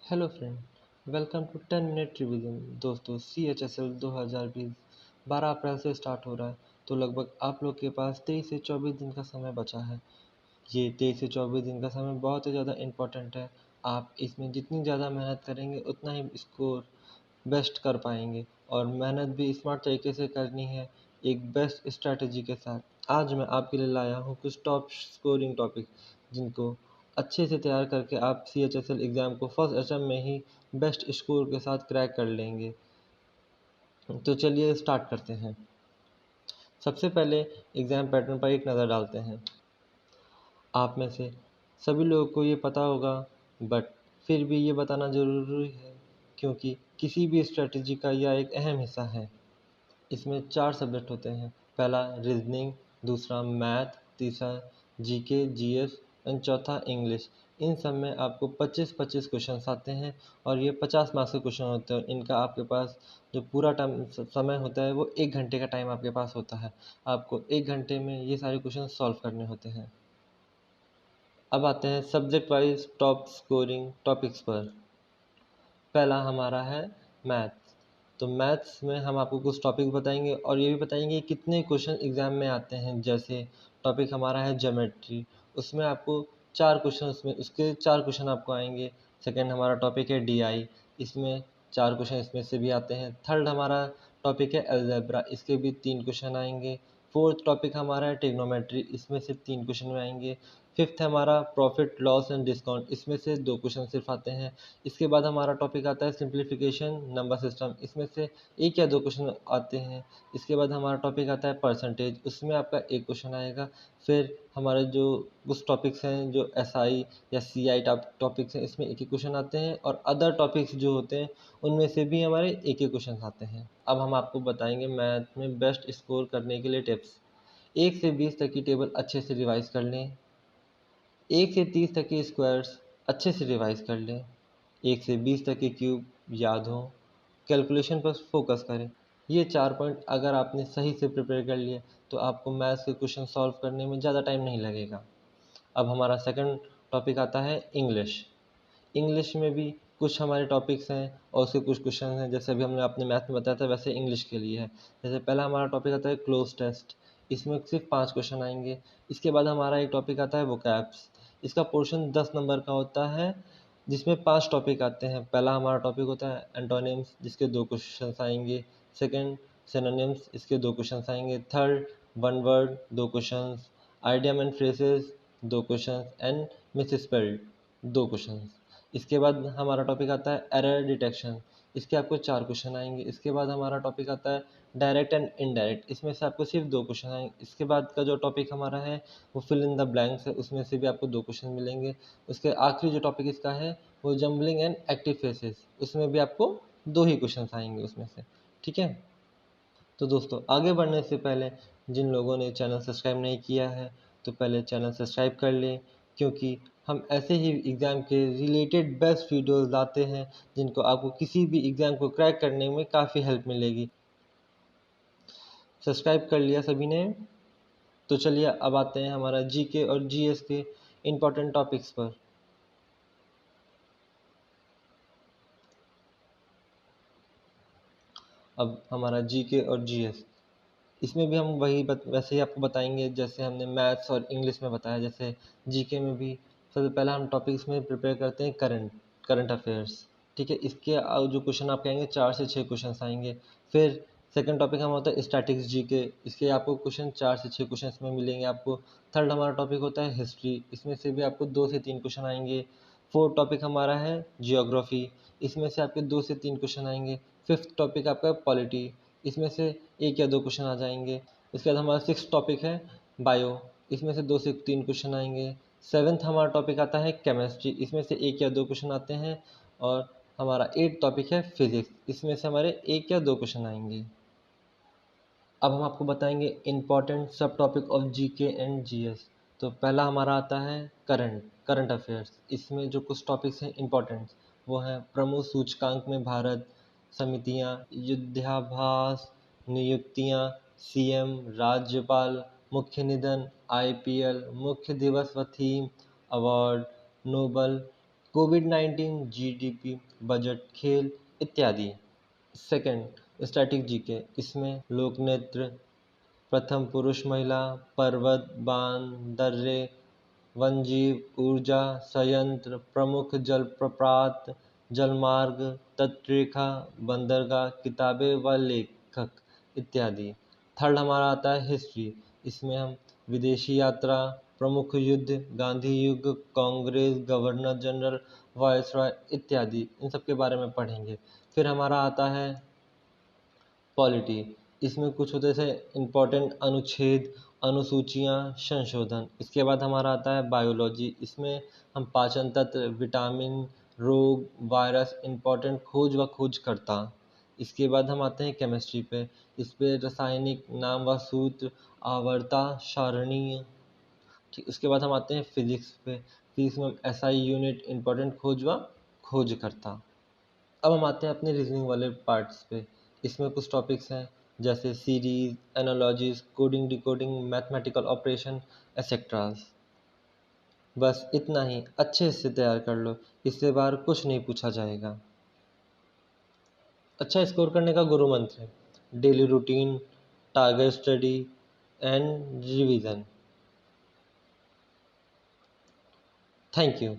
Hello friend, welcome to 10 minute revision. दोस्तों, CHSL 2020 12 April से start हो रहा है, तो लगभग आप लोग के पास 23 से 24 दिन का समय बचा है। ये 23 से 24 दिन का समय बहुत ही ज़्यादा इम्पोर्टेंट है। आप इसमें जितनी ज़्यादा मेहनत करेंगे उतना ही स्कोर बेस्ट कर पाएंगे, और मेहनत भी स्मार्ट तरीके से करनी है, एक बेस्ट स्ट्रैटेजी के साथ। आज मैं आपके लिए लाया हूँ कुछ टॉप स्कोरिंग टॉपिक, जिनको अच्छे से तैयार करके आप CHSL एग्ज़ाम को फर्स्ट अटेम्प्ट में ही बेस्ट स्कोर के साथ क्रैक कर लेंगे। तो चलिए स्टार्ट करते हैं। सबसे पहले एग्ज़ाम पैटर्न पर एक नज़र डालते हैं। आप में से सभी लोगों को ये पता होगा, बट फिर भी ये बताना ज़रूरी है, क्योंकि किसी भी स्ट्रेटजी का यह एक अहम हिस्सा है। इसमें 4 सब्जेक्ट होते हैं। पहला रीजनिंग, दूसरा मैथ, तीसरा जीके जीएस एंड चौथा इंग्लिश। इन सब में आपको 25-25 क्वेश्चंस आते हैं, और ये 50 मार्क्स के क्वेश्चन होते हैं। इनका आपके पास जो पूरा टाइम समय होता है वो 1 घंटे का टाइम आपके पास होता है। आपको 1 घंटे में ये सारे क्वेश्चन सॉल्व करने होते हैं। अब आते हैं subject wise top scoring topics पर। पहला हमारा है मैथ। तो मैथ्स में हम आपको कुछ टॉपिक बताएंगे, और ये भी बताएंगे कितने क्वेश्चन एग्जाम में आते हैं। जैसे टॉपिक हमारा है ज्योमेट्री, उसमें आपको 4 क्वेश्चन आपको आएंगे। सेकंड हमारा टॉपिक है DI, इसमें 4 क्वेश्चन इसमें से भी आते हैं। थर्ड हमारा टॉपिक है अलजेब्रा, इसके भी 3 क्वेश्चन आएंगे। फोर्थ टॉपिक हमारा है ट्रिग्नोमेट्री, इसमें से 3 क्वेश्चन में आएंगे। फिफ्थ हमारा प्रॉफिट लॉस एंड डिस्काउंट, इसमें से 2 क्वेश्चन सिर्फ आते हैं। इसके बाद हमारा टॉपिक आता है सिंप्लीफिकेशन नंबर सिस्टम, इसमें से 1 या 2 क्वेश्चन आते हैं। इसके बाद हमारा टॉपिक आता है परसेंटेज, उसमें आपका 1 क्वेश्चन आएगा। फिर हमारे जो कुछ टॉपिक्स हैं जो SI या CI टॉपिक्स हैं, इसमें 1-1 क्वेश्चन आते हैं, और अदर टॉपिक्स जो होते हैं उनमें से भी हमारे 1-1 क्वेश्चन आते हैं। अब हम आपको बताएंगे मैथ में बेस्ट स्कोर करने के लिए टिप्स। 1 से 20 तक की टेबल अच्छे से रिवाइज कर लें। 1 से 30 तक के स्क्वायर्स अच्छे से रिवाइज कर लें। 1 से 20 तक के क्यूब याद हों। कैलकुलेशन पर फोकस करें। ये 4 पॉइंट अगर आपने सही से प्रिपेयर कर लिए, तो आपको मैथ्स के क्वेश्चन सॉल्व करने में ज़्यादा टाइम नहीं लगेगा। अब हमारा सेकंड टॉपिक आता है इंग्लिश। इंग्लिश में भी कुछ हमारे टॉपिक्स हैं, और उसके कुछ क्वेश्चन हैं, जैसे अभी हमने अपने मैथ में बताया था वैसे इंग्लिश के लिए है। जैसे पहला हमारा टॉपिक आता है क्लोज टेस्ट, इसमें सिर्फ 5 क्वेश्चन आएंगे। इसके बाद हमारा एक टॉपिक आता है वोकैब्स, इसका पोर्शन 10 नंबर का होता है, जिसमें 5 टॉपिक आते हैं। पहला हमारा टॉपिक होता है एंटोनिम्स, जिसके 2 क्वेश्चन आएंगे। सेकेंड सिनोनिम्स, इसके 2 क्वेश्चन आएंगे। Third one word, 2 question. Idiom and phrases, 2 question. And misspelled, 2 question. इसके बाद हमारा टॉपिक आता है एरर डिटेक्शन, इसके आपको 4 क्वेश्चन आएंगे। इसके बाद हमारा टॉपिक आता है डायरेक्ट एंड इनडायरेक्ट, इसमें से आपको सिर्फ 2 क्वेश्चन आएंगे। इसके बाद का जो टॉपिक हमारा है वो फिल इन द ब्लैंक्स है, उसमें से भी आपको 2 क्वेश्चन मिलेंगे। उसके आखिरी जो टॉपिक इसका है वो जम्बलिंग एंड एक्टिव फेसेस, उसमें भी आपको 2 ही क्वेश्चन आएंगे उसमें से। ठीक है, तो दोस्तों आगे बढ़ने से पहले जिन लोगों ने चैनल सब्सक्राइब नहीं किया है, तो पहले चैनल सब्सक्राइब कर लें, क्योंकि हम ऐसे ही एग्ज़ाम के रिलेटेड बेस्ट वीडियोस लाते हैं, जिनको आपको किसी भी एग्ज़ाम को क्रैक करने में काफ़ी हेल्प मिलेगी। सब्सक्राइब कर लिया सभी ने? तो चलिए अब आते हैं हमारा GK और GS के इम्पोर्टेंट टॉपिक्स पर। अब हमारा GK और GS, इसमें भी हम वैसे ही आपको बताएंगे जैसे हमने मैथ्स और इंग्लिश में बताया। जैसे जीके में भी सबसे पहला हम टॉपिक इसमें प्रिपेयर करते हैं करंट अफेयर्स। ठीक है, इसके जो क्वेश्चन आपके आएंगे 4 से 6 क्वेश्चन आएंगे। फिर सेकंड टॉपिक हमारा होता है स्टैटिक्स जीके, इसके आपको क्वेश्चन 4 से 6 क्वेश्चन इसमें मिलेंगे आपको। थर्ड हमारा टॉपिक होता है हिस्ट्री, इसमें से भी आपको 2 से 3 क्वेश्चन आएंगे। फोर्थ टॉपिक हमारा है जियोग्राफी, इसमें से आपके 2 से 3 क्वेश्चन आएंगे। फिफ्थ टॉपिक आपका पॉलिटी, इसमें से 1 या 2 क्वेश्चन आ जाएंगे। इसके बाद हमारा सिक्स टॉपिक है बायो, इसमें से 2 से 3 क्वेश्चन आएंगे। सेवन्थ हमारा टॉपिक आता है केमिस्ट्री, इसमें से 1 या 2 क्वेश्चन आते हैं। और हमारा एट टॉपिक है फिजिक्स, इसमें से हमारे 1 या 2 क्वेश्चन आएंगे। अब हम आपको बताएंगे इम्पॉर्टेंट सब topic of GK and GS. तो पहला हमारा आता है करंट अफेयर्स, इसमें जो कुछ टॉपिक्स हैं इम्पॉर्टेंट वो हैं प्रमुख सूचकांक में भारत, समितियां, युद्धाभ्यास, नियुक्तियां, CM, राज्यपाल, मुख्य निधन, IPL, मुख्य दिवस व थीम, अवार्ड, नोबल, कोविड-19, जीडीपी, बजट, खेल इत्यादि। सेकंड, स्टैटिक जीके, इसमें लोक नृत्य, प्रथम पुरुष महिला, पर्वत, बांध, दर्रे, वन्यजीव, ऊर्जा संयंत्र, प्रमुख जलप्रपात, जलमार्ग, तटरेखा, बंदरगाह, किताबें व लेखक इत्यादि। थर्ड हमारा आता है हिस्ट्री, इसमें हम विदेशी यात्रा, प्रमुख युद्ध, गांधी युग, कांग्रेस, गवर्नर जनरल, वायसराय इत्यादि इन सब के बारे में पढ़ेंगे। फिर हमारा आता है पॉलिटी, इसमें कुछ होते जैसे इम्पोर्टेंट अनुच्छेद, अनुसूचियाँ, संशोधन। इसके बाद हमारा आता है बायोलॉजी, इसमें हम पाचन तंत्र, विटामिन, रोग, वायरस, इम्पोर्टेंट खोज व खोजकर्ता। इसके बाद हम आते हैं केमिस्ट्री पे, इस पे रासायनिक नाम व सूत्र, आवर्ता सारणी। ठीक, उसके बाद हम आते हैं फिजिक्स पे, फिजिक्स में एसआई यूनिट, इम्पोर्टेंट खोज व खोजकर्ता। अब हम आते हैं अपने रीजनिंग वाले पार्ट्स पे, इसमें कुछ टॉपिक्स हैं जैसे series, analogies, coding, decoding, mathematical operation etceteras. बस इतना ही, अच्छे से तैयार कर लो, इससे बाहर कुछ नहीं पूछा जाएगा। अच्छा स्कोर करने का गुरु मंत्र है daily routine, target study and revision. Thank you.